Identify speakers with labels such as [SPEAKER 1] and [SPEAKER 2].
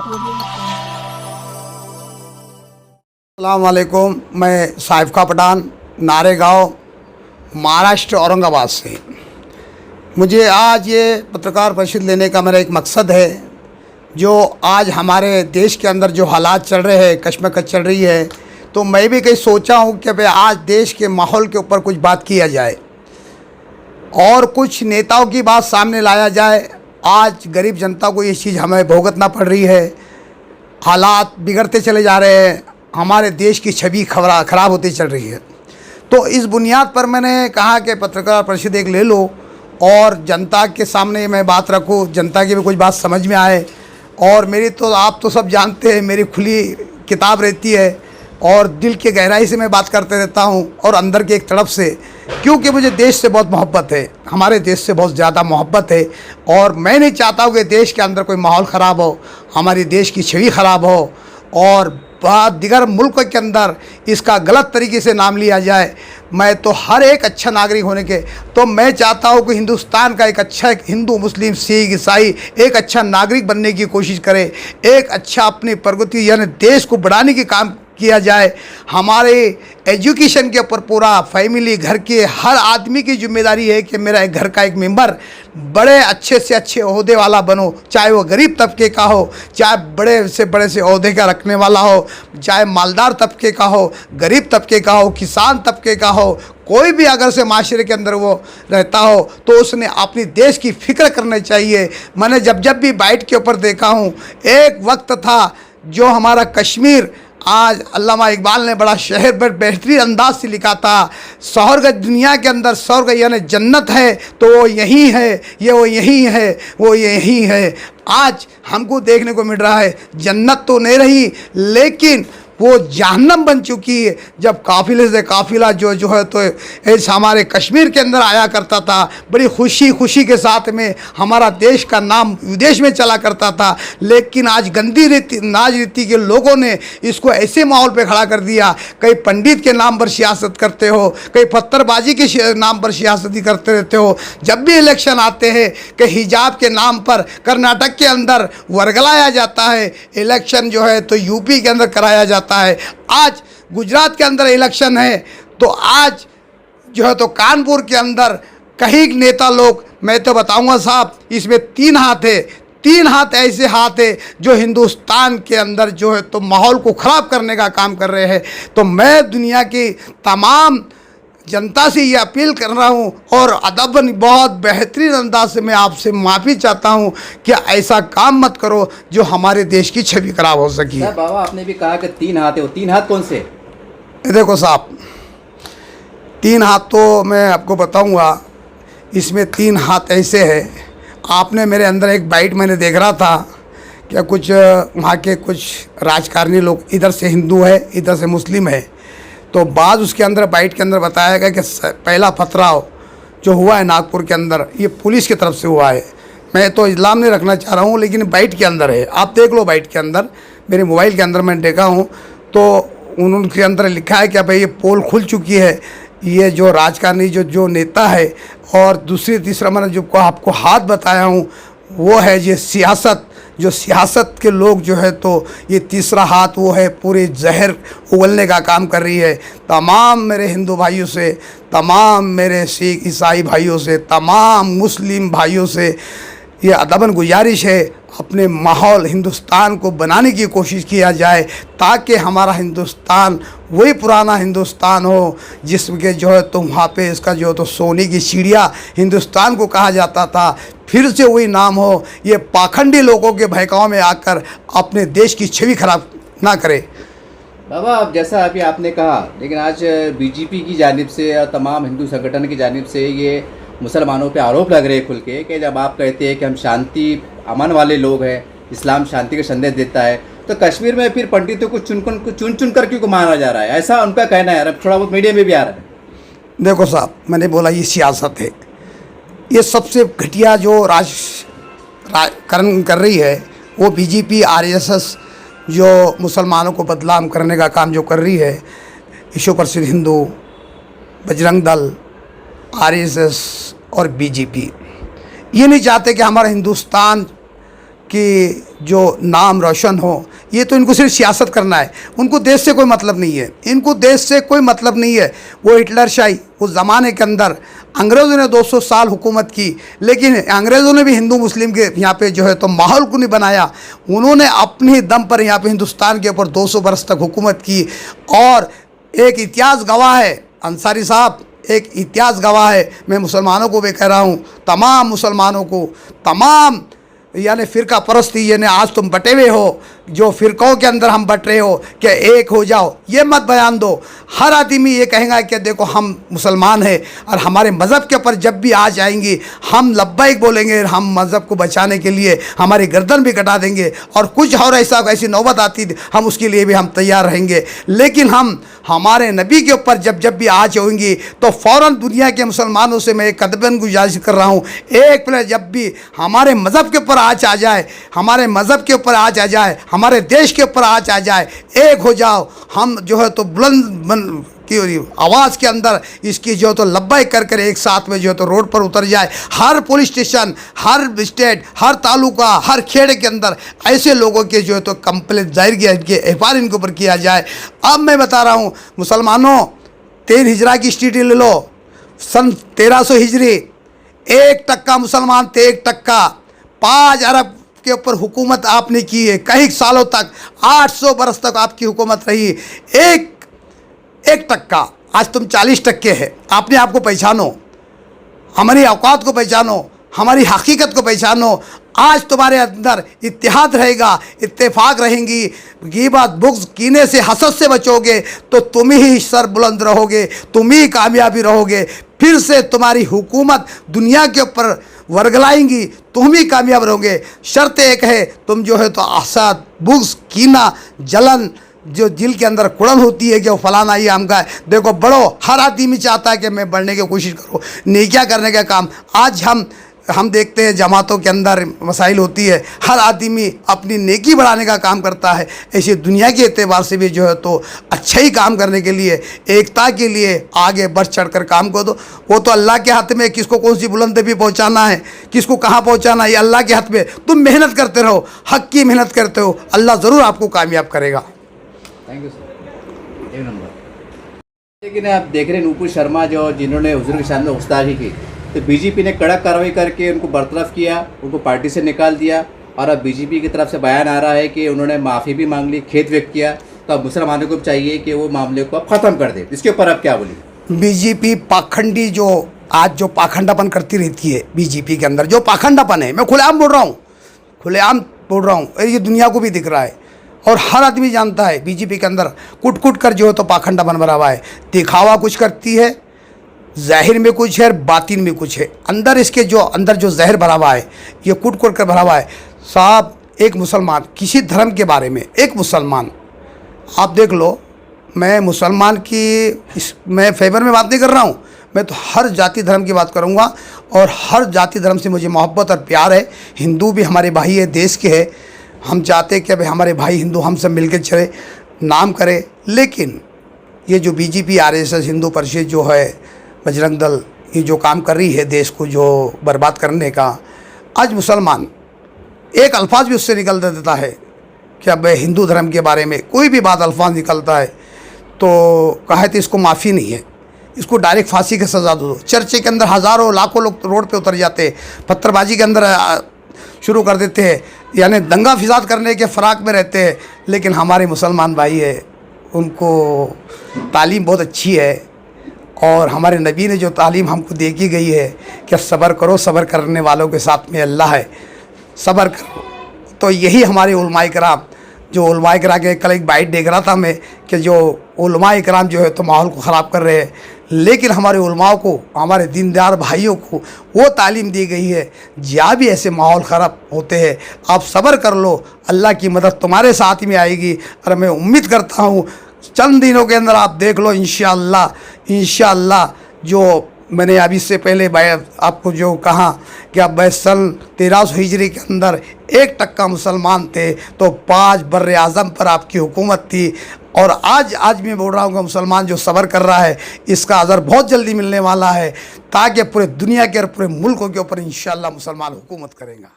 [SPEAKER 1] अस्सलाम वालेकुम। मैं साइफका पठान, नारेगांव, महाराष्ट्र, औरंगाबाद से। मुझे आज ये पत्रकार परिषद लेने का मेरा एक मकसद है। जो आज हमारे देश के अंदर जो हालात चल रहे हैं, कशमकश चल रही है, तो मैं भी कहीं सोचा हूँ कि भाई आज देश के माहौल के ऊपर कुछ बात किया जाए और कुछ नेताओं की बात सामने लाया जाए। आज गरीब जनता को ये चीज़ हमें भुगतना पड़ रही है। हालात बिगड़ते चले जा रहे हैं, हमारे देश की छवि खराब होती चल रही है। तो इस बुनियाद पर मैंने कहा कि पत्रकार परिषद एक ले लो और जनता के सामने मैं बात रखूं, जनता की भी कुछ बात समझ में आए। और मेरी तो आप तो सब जानते हैं, मेरी खुली किताब रहती है और दिल के गहराई से मैं बात करते रहता हूं और अंदर के एक तरफ से, क्योंकि मुझे देश से बहुत मोहब्बत है, हमारे देश से बहुत ज़्यादा मोहब्बत है। और मैं नहीं चाहता हूँ कि देश के अंदर कोई माहौल ख़राब हो, हमारी देश की छवि ख़राब हो और दिगर मुल्क के अंदर इसका गलत तरीके से नाम लिया जाए। मैं तो हर एक अच्छा नागरिक होने के, तो मैं चाहता हूँ कि हिंदुस्तान का एक अच्छा, एक हिंदू, मुस्लिम, सिख, ईसाई एक अच्छा नागरिक बनने की कोशिश करे, एक अच्छा अपनी प्रगति यानी देश को बढ़ाने की काम किया जाए। हमारे एजुकेशन के ऊपर पूरा फैमिली, घर के हर आदमी की जिम्मेदारी है कि मेरा एक घर का एक मेंबर बड़े अच्छे से अच्छे ओहदे वाला बनो, चाहे वो गरीब तबके का हो, चाहे बड़े से ओहदे का रखने वाला हो, चाहे मालदार तबके का हो, गरीब तबके का हो, किसान तबके का हो, कोई भी अगर से माशरे के अंदर वो रहता हो तो उसने अपनी देश की फ़िक्र करनी चाहिए। मैंने जब भी बाइट के ऊपर देखा हूँ, एक वक्त था जो हमारा कश्मीर, आज अल्लामा इकबाल ने बड़ा शहर पर बेहतरीन अंदाज से लिखा था, स्वर्ग दुनिया के अंदर स्वर्ग यानी जन्नत है तो वो यही है, वो यही है, वो यही है। आज हमको देखने को मिल रहा है जन्नत तो नहीं रही, लेकिन वो जहन्नम बन चुकी है। जब काफ़िले से काफ़िला जो है तो ऐसे हमारे कश्मीर के अंदर आया करता था, बड़ी खुशी के साथ में हमारा देश का नाम विदेश में चला करता था। लेकिन आज गंदी राजनीति के लोगों ने इसको ऐसे माहौल पे खड़ा कर दिया, कई पंडित के नाम पर सियासत करते हो, कई पत्थरबाजी के नाम पर सियासती करते रहते हो। जब भी इलेक्शन आते हैं कि हिजाब के नाम पर कर्नाटक के अंदर वर्गलाया जाता है, इलेक्शन जो है तो यूपी के अंदर कराया जाता है। आज गुजरात के अंदर इलेक्शन है तो आज जो है तो कानपुर के अंदर कई नेता लोग, मैं तो बताऊंगा साहब, इसमें 3 हाथ है, 3 हाथ ऐसे हाथ है जो हिंदुस्तान के अंदर जो है तो माहौल को ख़राब करने का काम कर रहे हैं। तो मैं दुनिया की तमाम जनता से ये अपील कर रहा हूँ और अदबन बहुत बेहतरीन अंदाज से मैं आपसे माफ़ी चाहता हूँ कि ऐसा काम मत करो जो हमारे देश की छवि खराब हो सकी।
[SPEAKER 2] बाबा, आपने भी कहा कि 3 हाथ है, वो 3 हाथ कौन से?
[SPEAKER 1] देखो साहब, 3 हाथ तो मैं आपको बताऊँगा, इसमें 3 हाथ ऐसे है। आपने मेरे अंदर एक बाइट मैंने देख रहा था कि कुछ वहाँ के कुछ राजकारणी लोग, इधर से हिंदू है, इधर से मुस्लिम है, तो बाद उसके अंदर बाइट के अंदर बताया गया कि पहला पथराव जो हुआ है नागपुर के अंदर, ये पुलिस की तरफ से हुआ है। मैं तो इस्लाम नहीं रखना चाह रहा हूँ, लेकिन बाइट के अंदर है, आप देख लो बाइट के अंदर, मेरे मोबाइल के अंदर मैंने देखा हूँ, तो उनके अंदर लिखा है कि भाई ये पोल खुल चुकी है, ये जो राजकारणी जो नेता है। और दूसरी तीसरा मैंने जो आपको हाथ बताया हूँ वो है ये सियासत, जो सियासत के लोग जो है तो ये तीसरा हाथ वो है, पूरे जहर उगलने का काम कर रही है। तमाम मेरे हिंदू भाइयों से, तमाम मेरे सिख ईसाई भाइयों से, तमाम मुस्लिम भाइयों से ये अदबन गुजारिश है, अपने माहौल हिंदुस्तान को बनाने की कोशिश किया जाए ताकि हमारा हिंदुस्तान वही पुराना हिंदुस्तान हो जिसके जो है तो वहाँ पे इसका जो तो सोने की चिड़िया हिंदुस्तान को कहा जाता था, फिर से वही नाम हो। ये पाखंडी लोगों के बहकाव में आकर अपने देश की छवि खराब ना करे।
[SPEAKER 2] बाबा, अब जैसा अभी आपने कहा, लेकिन आज बीजेपी की जानिब से और तमाम हिंदू संगठन की जानिब से ये मुसलमानों पे आरोप लग रहे हैं खुल के कि जब आप कहते हैं कि हम शांति अमन वाले लोग हैं, इस्लाम शांति का संदेश देता है, तो कश्मीर में फिर पंडितों को चुन कर क्यों मारा जा रहा है, ऐसा उनका कहना है। अब थोड़ा बहुत मीडिया में भी आ रहा है।
[SPEAKER 1] देखो साहब, मैंने बोला ये सियासत है, ये सबसे घटिया जो राजकरण कर रही है वो बीजेपी आरएसएस जो मुसलमानों को बदनाम करने का काम जो कर रही है, विश्व प्रसिद्ध हिंदू, बजरंग दल, आरएसएस और बीजेपी, ये नहीं चाहते कि हमारा हिंदुस्तान कि जो नाम रोशन हो, ये तो इनको सिर्फ सियासत करना है, उनको देश से कोई मतलब नहीं है, इनको देश से कोई मतलब नहीं है। वो हिटलरशाही उस ज़माने के अंदर अंग्रेज़ों ने 200 साल हुकूमत की, लेकिन अंग्रेज़ों ने भी हिंदू मुस्लिम के यहाँ पे जो है तो माहौल को नहीं बनाया। उन्होंने अपने दम पर यहाँ पे हिंदुस्तान के ऊपर 200 बरस तक हुकूमत की। और एक इतिहास गवाह है अंसारी साहब, एक इतिहास गवाह है। मैं मुसलमानों को भी कह रहा हूँ, तमाम मुसलमानों को, तमाम यानी फ़िरका परस्ती, यानी आज तुम बटे हुए हो, जो फ़िरक़ों के अंदर हम बट रहे हो कि एक हो जाओ, ये मत बयान दो। हर आदमी ये कहेगा कि देखो हम मुसलमान हैं और हमारे मज़हब के ऊपर जब भी आ जाएंगी हम लब्बैक बोलेंगे, हम मज़हब को बचाने के लिए हमारी गर्दन भी कटा देंगे, और कुछ और ऐसी नौबत आती हम उसके लिए भी हम तैयार रहेंगे। लेकिन हम हमारे नबी के ऊपर जब भी आज होंगी तो फ़ौरन दुनिया के मुसलमानों से मैं एक कदबन गुजारिश कर रहा हूँ, एक प्लेट जब भी हमारे मज़हब के ऊपर आज आ जाए, हमारे मज़हब के ऊपर आज आ जाए, हमारे देश के ऊपर आज आ जाए, एक हो जाओ। हम जो है तो बुलंद की आवाज़ के अंदर इसकी जो है तो लब्बैक कर कर एक साथ में जो है तो रोड पर उतर जाए। हर पुलिस स्टेशन, हर स्टेट, हर तालुका, हर खेड़े के अंदर ऐसे लोगों के जो है तो कंप्लेंट दायर किया, इनके एफआईआर इनके ऊपर किया जाए। अब मैं बता रहा हूँ मुसलमानों, 13 हिजरा की स्थिति ले लो, सन 1300 हिजरी, 1% मुसलमान थे, 1%। 5 अरब के ऊपर हुकूमत आपने की है, कई सालों तक, 800 बरस तक आपकी हुकूमत रही। 1% आज तुम 40% है। अपने आप को पहचानो, हमारी औकात को पहचानो, हमारी हकीकत को पहचानो। आज तुम्हारे अंदर इत्तेहाद रहेगा, इत्तेफाक रहेंगी, गीबत, बुग़्ज़, कीने से, हसद से बचोगे तो तुम ही सर बुलंद रहोगे, तुम ही कामयाबी रहोगे। फिर से तुम्हारी हुकूमत दुनिया के ऊपर वर्गलाएंगी, तुम ही कामयाब रहोगे। शर्त एक है, तुम जो है तो हसद, बुग़्ज़, कीना, जलन जो दिल के अंदर कुड़न होती है कि वो फलाना ही आमका है, देखो बढ़ो। हर आदमी चाहता है कि मैं बढ़ने की कोशिश करूँ, नेकियां करने का काम। आज हम देखते हैं जमातों के अंदर मसाइल होती है, हर आदमी अपनी नेकी बढ़ाने का काम करता है। ऐसे दुनिया के एतबार से भी जो है तो अच्छा ही काम करने के लिए, एकता के लिए आगे बढ़ चढ़ कर काम कर दो। वो तो अल्लाह के हाथ में, किसको कौन सी बुलंदी भी पहुंचाना है, किसको कहाँ पहुंचाना है, ये अल्लाह के हाथ में। तुम मेहनत करते रहो, हक़ की मेहनत करते हो, अल्लाह ज़रूर आपको कामयाब करेगा।
[SPEAKER 2] Thank you sir, 1 number. लेकिन आप देख रहे हैं नूपुर शर्मा जो, जिन्होंने हुजूर के सामने गुस्ताखी की, तो बीजेपी ने कड़क कार्रवाई करके उनको बरतरफ किया, उनको पार्टी से निकाल दिया। और अब बीजेपी की तरफ से बयान आ रहा है कि उन्होंने माफ़ी भी मांग ली, खेद व्यक्त किया। तो अब मुसलमानों को चाहिए कि वो मामले को अब ख़त्म कर दे। इसके ऊपर आप क्या बोलिए?
[SPEAKER 1] बीजेपी पाखंडी जो आज जो पाखंडापन करती रहती है, बीजेपी के अंदर जो पाखंडापन है, मैं खुलेआम बोल रहा हूँ, खुलेआम बोल रहा हूँ, ये दुनिया को भी दिख रहा है और हर आदमी जानता है बीजेपी के अंदर कुट कुट कर जो है तो पाखंडापन भरा हुआ है। दिखावा कुछ करती है, ज़ाहिर में कुछ है, बातिन में कुछ है। अंदर इसके जो अंदर जो जहर भरा हुआ है, ये कुट कुट कर भरा हुआ है। साहब, एक मुसलमान किसी धर्म के बारे में, एक मुसलमान आप देख लो, मैं मुसलमान की मैं फेवर में बात नहीं कर रहा हूँ, मैं तो हर जाति धर्म की बात करूँगा और हर जाति धर्म से मुझे मोहब्बत और प्यार है। हिंदू भी हमारे भाई है, देश के है, हम चाहते हैं कि भाई हमारे भाई हिंदू हम सब मिलकर चले, नाम करें। लेकिन ये जो बीजेपी, आरएसएस, हिंदू परिषद जो है, बजरंग दल, ये जो काम कर रही है देश को जो बर्बाद करने का, आज मुसलमान एक अल्फाज भी उससे निकल देता है कि अब हिंदू धर्म के बारे में कोई भी बात अल्फाज निकलता है तो कहे तो इसको माफ़ी नहीं है, इसको डायरेक्ट फांसी की सज़ा दो। चर्चे के अंदर हज़ारों लाखों लोग रोड पे उतर जाते हैं, पत्थरबाजी के अंदर शुरू कर देते हैं, यानी दंगा फिसाद करने के फ़राक में रहते हैं। लेकिन हमारे मुसलमान भाई है, उनको तालीम बहुत अच्छी है और हमारे नबी ने जो तालीम हमको दे की गई है कि सब्र करो, सब्र करने वालों के साथ में अल्लाह है, सब्र करो। तो यही हमारे उलमाए कराम, जो उलमाए कराम के कल एक बाइट देख रहा था मैं कि जो उलमाए कराम जो है तो माहौल को ख़राब कर रहे हैं, लेकिन हमारे उलमाओं को, हमारे दीनदार भाइयों को वो तालीम दी गई है, जहाँ भी ऐसे माहौल ख़राब होते हैं आप सब्र कर लो, अल्लाह की मदद तुम्हारे साथ में आएगी। और मैं उम्मीद करता हूँ चंद दिनों के अंदर आप देख लो, इंशाअल्लाह जो मैंने अभी से पहले आपको जो कहा कि अब सन 1300 हिजरी के अंदर 1% मुसलमान थे तो 5 बर्र आज़म पर आपकी हुकूमत थी। और आज मैं बोल रहा हूँ कि मुसलमान जो सब्र कर रहा है इसका अज़र बहुत जल्दी मिलने वाला है, ताकि पूरे दुनिया के और पूरे मुल्कों के ऊपर इंशाअल्लाह मुसलमान हुकूमत करेगा।